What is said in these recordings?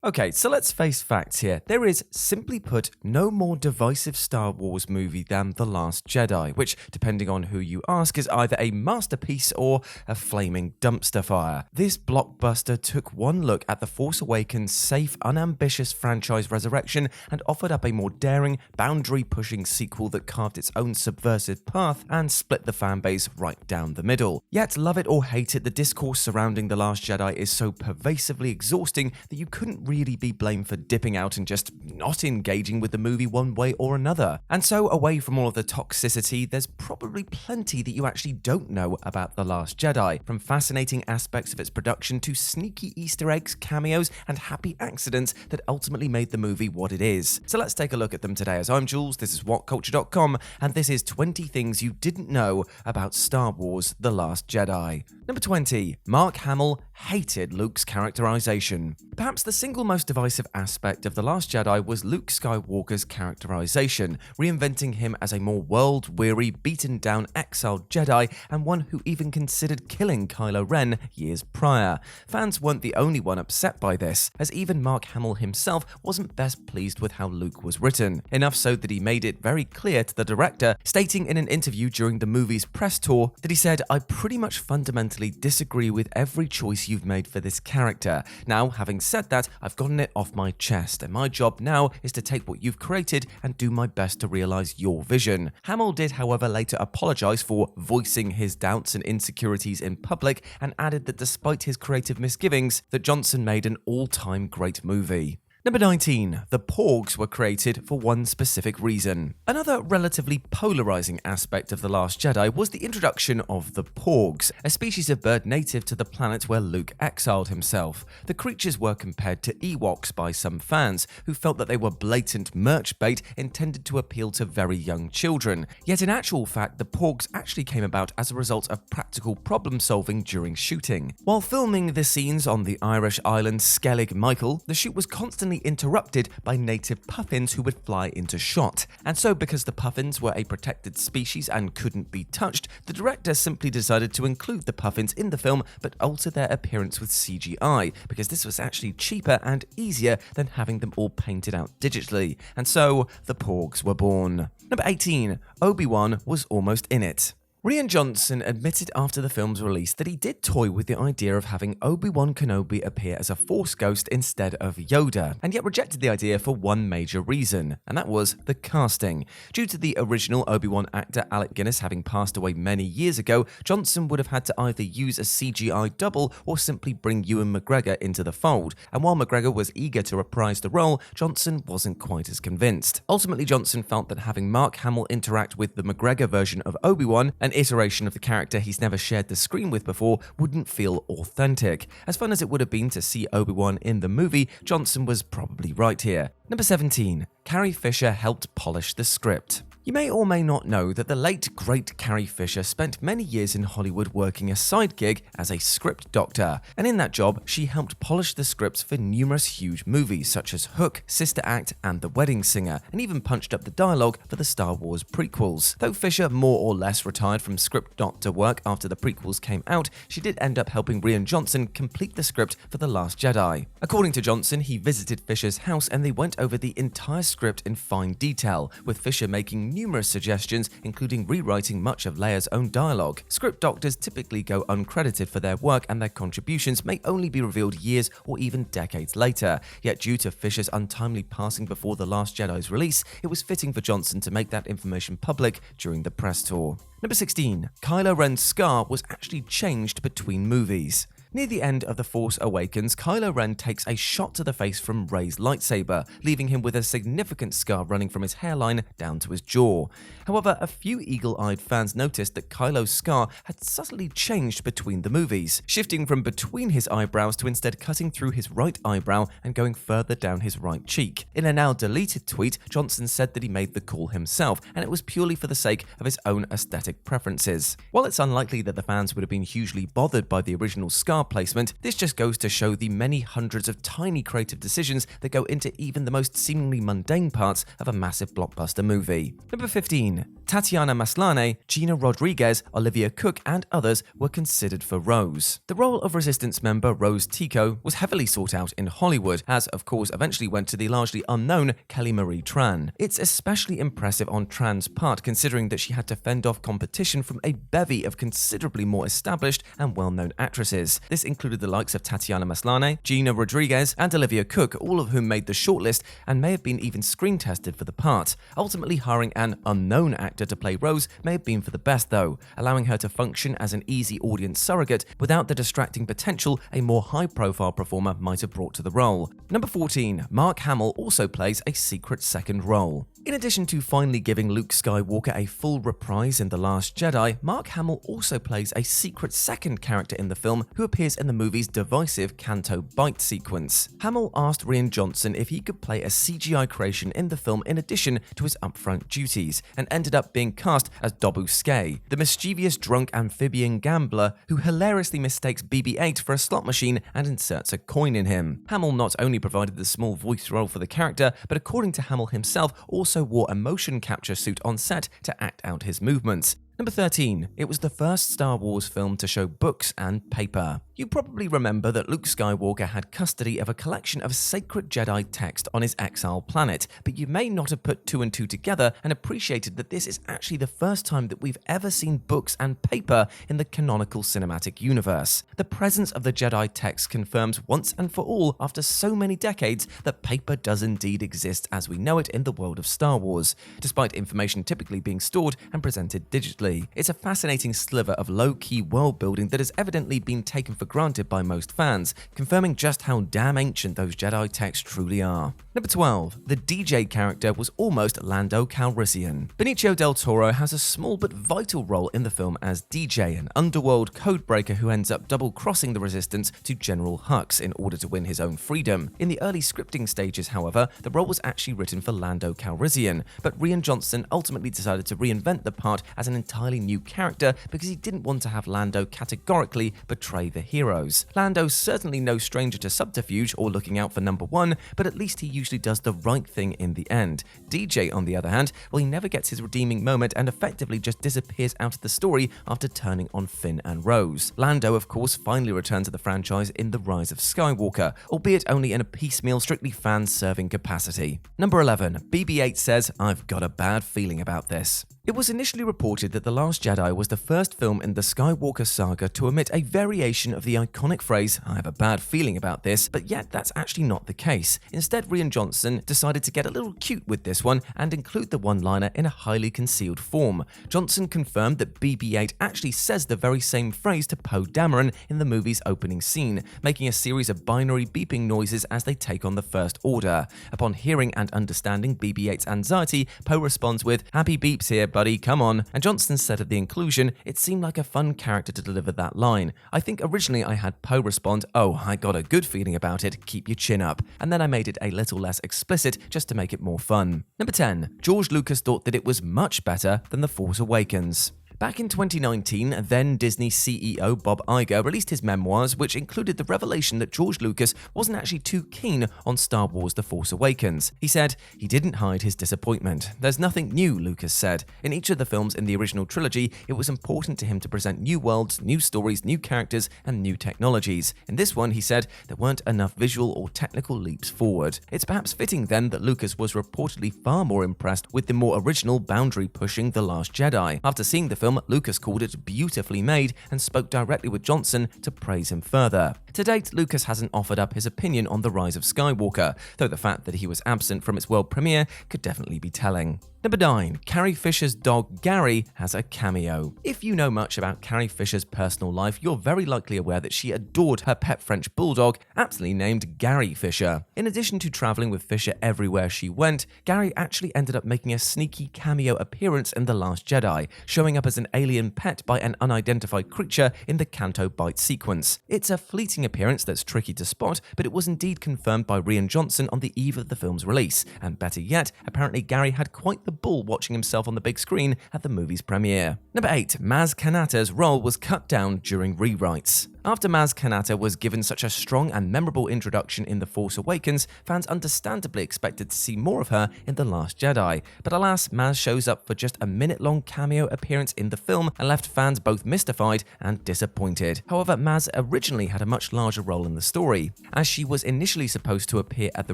Okay, so let's face facts here. There is, simply put, no more divisive Star Wars movie than The Last Jedi, which, depending on who you ask, is either a masterpiece or a flaming dumpster fire. This blockbuster took one look at The Force Awakens' safe, unambitious franchise resurrection and offered up a more daring, boundary-pushing sequel that carved its own subversive path and split the fanbase right down the middle. Yet, love it or hate it, the discourse surrounding The Last Jedi is so pervasively exhausting that you couldn't really be blamed for dipping out and just not engaging with the movie one way or another. And so, away from all of the toxicity, there's probably plenty that you actually don't know about The Last Jedi, from fascinating aspects of its production to sneaky Easter eggs, cameos, and happy accidents that ultimately made the movie what it is. So let's take a look at them today. As I'm Jules, this is WhatCulture.com, and this is 20 things you didn't know about Star Wars The Last Jedi. Number 20. Mark Hamill hated Luke's characterization. Perhaps the single most divisive aspect of The Last Jedi was Luke Skywalker's characterization, reinventing him as a more world-weary, beaten-down, exiled Jedi, and one who even considered killing Kylo Ren years prior. Fans weren't the only one upset by this, as even Mark Hamill himself wasn't best pleased with how Luke was written, enough so that he made it very clear to the director, stating in an interview during the movie's press tour that he said, "I pretty much fundamentally disagree with every choice you've made for this character. Now, having said that, I've gotten it off my chest, and my job now is to take what you've created and do my best to realize your vision." Hamill did, however, later apologize for voicing his doubts and insecurities in public, and added that despite his creative misgivings, that Johnson made an all-time great movie. Number 19. The Porgs were created for one specific reason. Another relatively polarizing aspect of The Last Jedi was the introduction of the Porgs, a species of bird native to the planet where Luke exiled himself. The creatures were compared to Ewoks by some fans, who felt that they were blatant merch bait intended to appeal to very young children. Yet in actual fact, the Porgs actually came about as a result of practical problem solving during shooting. While filming the scenes on the Irish island Skellig Michael, the shoot was constantly interrupted by native puffins who would fly into shot. And so, because the puffins were a protected species and couldn't be touched, the director simply decided to include the puffins in the film but alter their appearance with CGI, because this was actually cheaper and easier than having them all painted out digitally. And so, the Porgs were born. Number 18. Obi-Wan was almost in it. Rian Johnson admitted after the film's release that he did toy with the idea of having Obi-Wan Kenobi appear as a Force ghost instead of Yoda, and yet rejected the idea for one major reason, and that was the casting. Due to the original Obi-Wan actor Alec Guinness having passed away many years ago, Johnson would have had to either use a CGI double or simply bring Ewan McGregor into the fold, and while McGregor was eager to reprise the role, Johnson wasn't quite as convinced. Ultimately, Johnson felt that having Mark Hamill interact with the McGregor version of Obi-Wan, an iteration of the character he's never shared the screen with before, wouldn't feel authentic. As fun as it would have been to see Obi-Wan in the movie, Johnson was probably right here. Number 17. Carrie Fisher helped polish the script. You may or may not know that the late, great Carrie Fisher spent many years in Hollywood working a side gig as a script doctor, and in that job, she helped polish the scripts for numerous huge movies such as Hook, Sister Act, and The Wedding Singer, and even punched up the dialogue for the Star Wars prequels. Though Fisher more or less retired from script doctor work after the prequels came out, she did end up helping Rian Johnson complete the script for The Last Jedi. According to Johnson, he visited Fisher's house and they went over the entire script in fine detail, with Fisher making numerous suggestions, including rewriting much of Leia's own dialogue. Script doctors typically go uncredited for their work, and their contributions may only be revealed years or even decades later. Yet due to Fisher's untimely passing before The Last Jedi's release, it was fitting for Johnson to make that information public during the press tour. Number 16. Kylo Ren's scar was actually changed between movies. Near the end of The Force Awakens, Kylo Ren takes a shot to the face from Rey's lightsaber, leaving him with a significant scar running from his hairline down to his jaw. However, a few eagle-eyed fans noticed that Kylo's scar had subtly changed between the movies, shifting from between his eyebrows to instead cutting through his right eyebrow and going further down his right cheek. In a now deleted tweet, Johnson said that he made the call himself, and it was purely for the sake of his own aesthetic preferences. While it's unlikely that the fans would have been hugely bothered by the original scar, star placement, this just goes to show the many hundreds of tiny creative decisions that go into even the most seemingly mundane parts of a massive blockbuster movie. Number 15. Tatiana Maslany, Gina Rodriguez, Olivia Cooke, and others were considered for Rose. The role of Resistance member Rose Tico was heavily sought out in Hollywood, as of course eventually went to the largely unknown Kelly Marie Tran. It's especially impressive on Tran's part considering that she had to fend off competition from a bevy of considerably more established and well-known actresses. This included the likes of Tatiana Maslany, Gina Rodriguez, and Olivia Cooke, all of whom made the shortlist and may have been even screen tested for the part. Ultimately hiring an unknown actor to play Rose may have been for the best though, allowing her to function as an easy audience surrogate without the distracting potential a more high-profile performer might have brought to the role. Number 14. Mark Hamill also plays a secret second role. In addition to finally giving Luke Skywalker a full reprise in The Last Jedi, Mark Hamill also plays a secret second character in the film who appears in the movie's divisive Canto Bight sequence. Hamill asked Rian Johnson if he could play a CGI creation in the film in addition to his upfront duties, and ended up being cast as Dobu Skay, the mischievous drunk amphibian gambler who hilariously mistakes BB-8 for a slot machine and inserts a coin in him. Hamill not only provided the small voice role for the character, but according to Hamill himself, also wore a motion capture suit on set to act out his movements. Number 13. It was the first Star Wars film to show books and paper. You probably remember that Luke Skywalker had custody of a collection of sacred Jedi text on his exile planet, but you may not have put two and two together and appreciated that this is actually the first time that we've ever seen books and paper in the canonical cinematic universe. The presence of the Jedi text confirms once and for all, after so many decades, that paper does indeed exist as we know it in the world of Star Wars, despite information typically being stored and presented digitally. It's a fascinating sliver of low-key world building that has evidently been taken for granted by most fans, confirming just how damn ancient those Jedi texts truly are. Number 12. The DJ character was almost Lando Calrissian. Benicio del Toro has a small but vital role in the film as DJ, an underworld codebreaker who ends up double-crossing the Resistance to General Hux in order to win his own freedom. In the early scripting stages, however, the role was actually written for Lando Calrissian, but Rian Johnson ultimately decided to reinvent the part as an entirely new character because he didn't want to have Lando categorically betray the heroes. Lando's certainly no stranger to subterfuge or looking out for number one, but at least he usually does the right thing in the end. DJ, on the other hand, well, he never gets his redeeming moment and effectively just disappears out of the story after turning on Finn and Rose. Lando, of course, finally returned to the franchise in The Rise of Skywalker, albeit only in a piecemeal, strictly fan-serving capacity. Number 11. BB-8 says, "I've got a bad feeling about this." It was initially reported that The Last Jedi was the first film in the Skywalker saga to omit a variation of the iconic phrase, "I have a bad feeling about this," but yet that's actually not the case. Instead, Rian Johnson decided to get a little cute with this one and include the one-liner in a highly concealed form. Johnson confirmed that BB-8 actually says the very same phrase to Poe Dameron in the movie's opening scene, making a series of binary beeping noises as they take on the First Order. Upon hearing and understanding BB-8's anxiety, Poe responds with, "Happy beeps here, buddy, come on." And Johnson said of the inclusion, "It seemed like a fun character to deliver that line. I think originally I had Poe respond, 'Oh, I got a good feeling about it, keep your chin up,' and then I made it a little less explicit just to make it more fun." Number 10. George Lucas thought that it was much better than The Force Awakens. Back in 2019, then Disney CEO Bob Iger released his memoirs, which included the revelation that George Lucas wasn't actually too keen on Star Wars The Force Awakens. He said, "He didn't hide his disappointment. There's nothing new," Lucas said. "In each of the films in the original trilogy, it was important to him to present new worlds, new stories, new characters, and new technologies. In this one," he said, "there weren't enough visual or technical leaps forward." It's perhaps fitting then that Lucas was reportedly far more impressed with the more original boundary-pushing The Last Jedi. After seeing the film, Lucas called it beautifully made and spoke directly with Johnson to praise him further. To date, Lucas hasn't offered up his opinion on The Rise of Skywalker, though the fact that he was absent from its world premiere could definitely be telling. Number 9. Carrie Fisher's dog Gary has a cameo. If you know much about Carrie Fisher's personal life, you're very likely aware that she adored her pet French bulldog, aptly named Gary Fisher. In addition to traveling with Fisher everywhere she went, Gary actually ended up making a sneaky cameo appearance in The Last Jedi, showing up as an alien pet by an unidentified creature in the Canto Bight sequence. It's a fleeting fleeting appearance that's tricky to spot, but it was indeed confirmed by Rian Johnson on the eve of the film's release, and better yet, apparently Gary had quite the ball watching himself on the big screen at the movie's premiere. Number 8. Maz Kanata's role was cut down during rewrites. After Maz Kanata was given such a strong and memorable introduction in The Force Awakens, fans understandably expected to see more of her in The Last Jedi. But alas, Maz shows up for just a minute-long cameo appearance in the film and left fans both mystified and disappointed. However, Maz originally had a much larger role in the story, as she was initially supposed to appear at the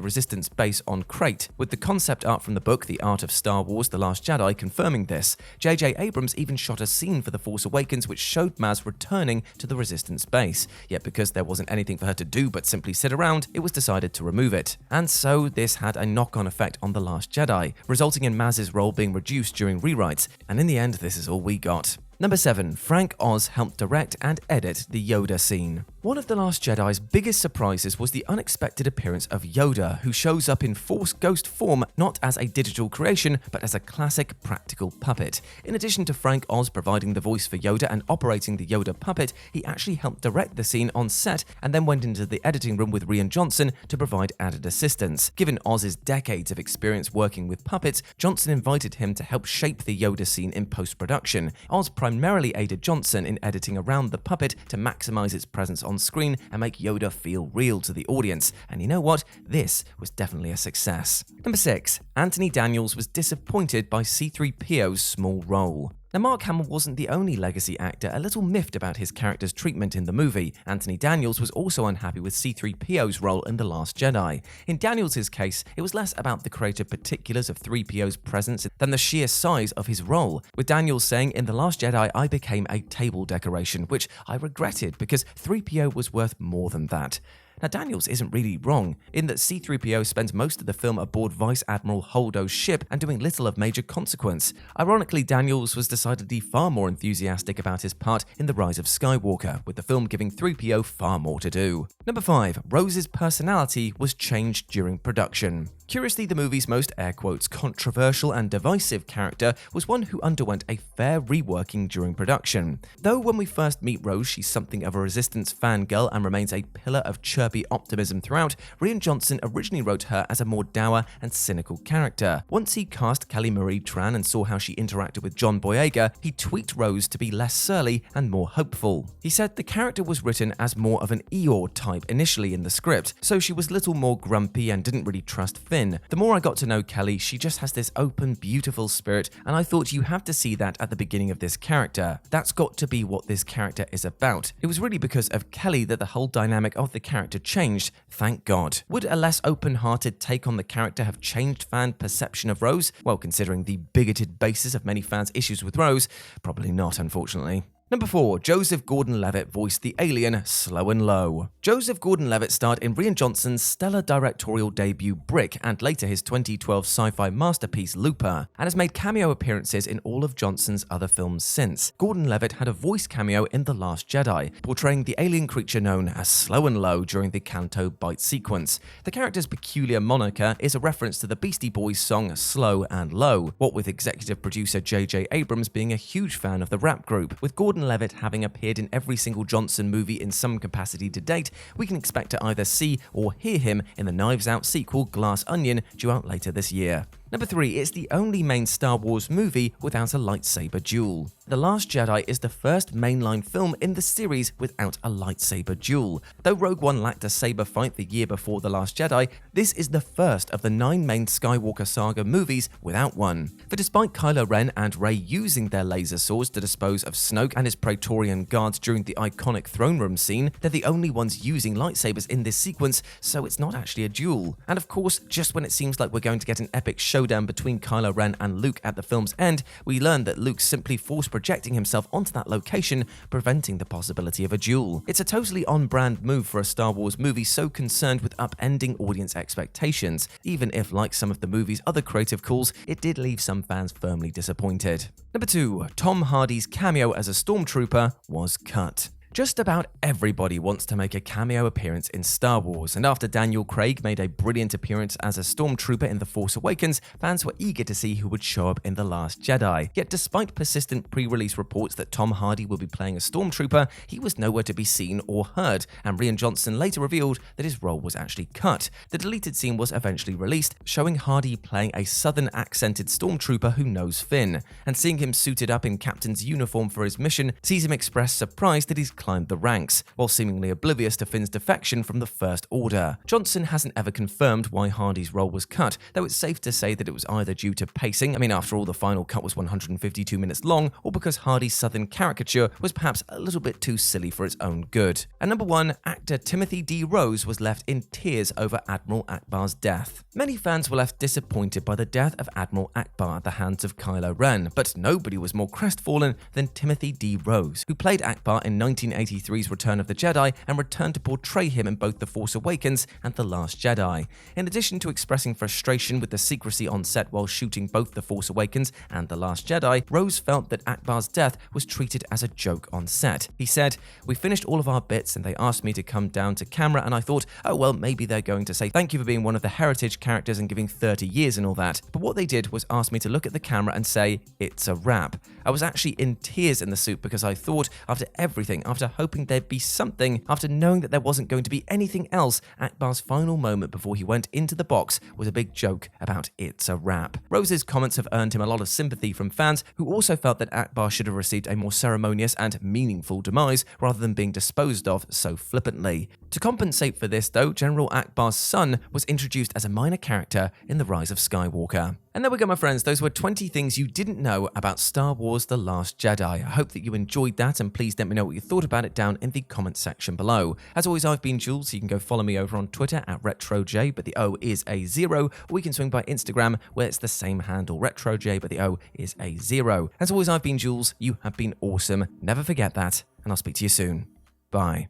Resistance base on Crate, with the concept art from the book The Art of Star Wars: The Last Jedi confirming this. J.J. Abrams even shot a scene for The Force Awakens which showed Maz returning to the Resistance base. Yet because there wasn't anything for her to do but simply sit around, it was decided to remove it. And so this had a knock-on effect on The Last Jedi, resulting in Maz's role being reduced during rewrites, and in the end this is all we got. Number 7. Frank Oz helped direct and edit the Yoda scene. One of The Last Jedi's biggest surprises was the unexpected appearance of Yoda, who shows up in Force Ghost form not as a digital creation, but as a classic practical puppet. In addition to Frank Oz providing the voice for Yoda and operating the Yoda puppet, he actually helped direct the scene on set and then went into the editing room with Rian Johnson to provide added assistance. Given Oz's decades of experience working with puppets, Johnson invited him to help shape the Yoda scene in post-production. Oz primarily aided Johnson in editing around the puppet to maximize its presence on screen and make Yoda feel real to the audience. And you know what? This was definitely a success. Number 6. Anthony Daniels was disappointed by C-3PO's small role. Now, Mark Hamill wasn't the only legacy actor a little miffed about his character's treatment in the movie. Anthony Daniels was also unhappy with C-3PO's role in The Last Jedi. In Daniels' case, it was less about the creative particulars of 3PO's presence than the sheer size of his role, with Daniels saying, "In The Last Jedi, I became a table decoration, which I regretted because 3PO was worth more than that." Now, Daniels isn't really wrong, in that C-3PO spends most of the film aboard Vice Admiral Holdo's ship and doing little of major consequence. Ironically, Daniels was decidedly far more enthusiastic about his part in The Rise of Skywalker, with the film giving 3PO far more to do. Number 5. Rose's personality was changed during production. Curiously, the movie's most air quotes controversial and divisive character was one who underwent a fair reworking during production. Though when we first meet Rose, she's something of a Resistance fangirl and remains a pillar of chirpy optimism throughout, Rian Johnson originally wrote her as a more dour and cynical character. Once he cast Kelly Marie Tran and saw how she interacted with John Boyega, he tweaked Rose to be less surly and more hopeful. He said the character was written as more of an Eeyore type initially in the script, so she was a little more grumpy and didn't really trust Finn. The more I got to know Kelly, she just has this open, beautiful spirit, and I thought you have to see that at the beginning of this character. That's got to be what this character is about. It was really because of Kelly that the whole dynamic of the character changed, thank God. Would a less open-hearted take on the character have changed fan perception of Rose? Well, considering the bigoted basis of many fans' issues with Rose, probably not, unfortunately. Number 4. Joseph Gordon-Levitt voiced the alien Slow and Low. Joseph Gordon-Levitt starred in Rian Johnson's stellar directorial debut Brick and later his 2012 sci-fi masterpiece Looper, and has made cameo appearances in all of Johnson's other films since. Gordon-Levitt had a voice cameo in The Last Jedi, portraying the alien creature known as Slow and Low during the Canto Bight sequence. The character's peculiar moniker is a reference to the Beastie Boys song Slow and Low, what with executive producer J.J. Abrams being a huge fan of the rap group. With Gordon-Levitt having appeared in every single Johnson movie in some capacity to date, we can expect to either see or hear him in the Knives Out sequel Glass Onion, due out later this year. Number 3, it's the only main Star Wars movie without a lightsaber duel. The Last Jedi is the first mainline film in the series without a lightsaber duel. Though Rogue One lacked a saber fight the year before The Last Jedi, this is the first of the 9 main Skywalker saga movies without one. For despite Kylo Ren and Rey using their laser swords to dispose of Snoke and his Praetorian guards during the iconic throne room scene, they're the only ones using lightsabers in this sequence, so it's not actually a duel. And of course, just when it seems like we're going to get an epic showdown between Kylo Ren and Luke at the film's end, we learn that Luke simply force projecting himself onto that location, preventing the possibility of a duel. It's a totally on-brand move for a Star Wars movie so concerned with upending audience expectations, even if, like some of the movie's other creative calls, it did leave some fans firmly disappointed. Number 2, Tom Hardy's cameo as a stormtrooper was cut. Just about everybody wants to make a cameo appearance in Star Wars, and after Daniel Craig made a brilliant appearance as a stormtrooper in The Force Awakens, fans were eager to see who would show up in The Last Jedi. Yet despite persistent pre-release reports that Tom Hardy will be playing a stormtrooper, he was nowhere to be seen or heard, and Rian Johnson later revealed that his role was actually cut. The deleted scene was eventually released, showing Hardy playing a southern accented stormtrooper who knows Finn, and seeing him suited up in Captain's uniform for his mission sees him express surprise that he's climbed the ranks, while seemingly oblivious to Finn's defection from the First Order. Johnson hasn't ever confirmed why Hardy's role was cut, though it's safe to say that it was either due to pacing, after all the final cut was 152 minutes long, or because Hardy's southern caricature was perhaps a little bit too silly for its own good. And number 1, actor Timothy D. Rose was left in tears over Admiral Akbar's death. Many fans were left disappointed by the death of Admiral Akbar at the hands of Kylo Ren, but nobody was more crestfallen than Timothy D. Rose, who played Akbar in 1983's Return of the Jedi and returned to portray him in both The Force Awakens and The Last Jedi. In addition to expressing frustration with the secrecy on set while shooting both The Force Awakens and The Last Jedi, Rose felt that Akbar's death was treated as a joke on set. He said, "We finished all of our bits and they asked me to come down to camera and I thought, oh well, maybe they're going to say thank you for being one of the heritage characters and giving 30 years and all that. But what they did was ask me to look at the camera and say, it's a wrap. I was actually in tears in the suit because I thought, after everything, after hoping there'd be something, after knowing that there wasn't going to be anything else, Akbar's final moment before he went into the box was a big joke about it's a wrap." Rose's comments have earned him a lot of sympathy from fans who also felt that Akbar should have received a more ceremonious and meaningful demise rather than being disposed of so flippantly. To compensate for this though, General Akbar's son was introduced as a minor character in The Rise of Skywalker. And there we go, my friends. Those were 20 things you didn't know about Star Wars The Last Jedi. I hope that you enjoyed that, and please let me know what you thought about it down in the comment section below. As always, I've been Jules, so you can go follow me over on Twitter at RetroJ, but the O is a 0, or you can swing by Instagram, where it's the same handle, RetroJ, but the O is a 0. As always, I've been Jules. You have been awesome. Never forget that, and I'll speak to you soon. Bye.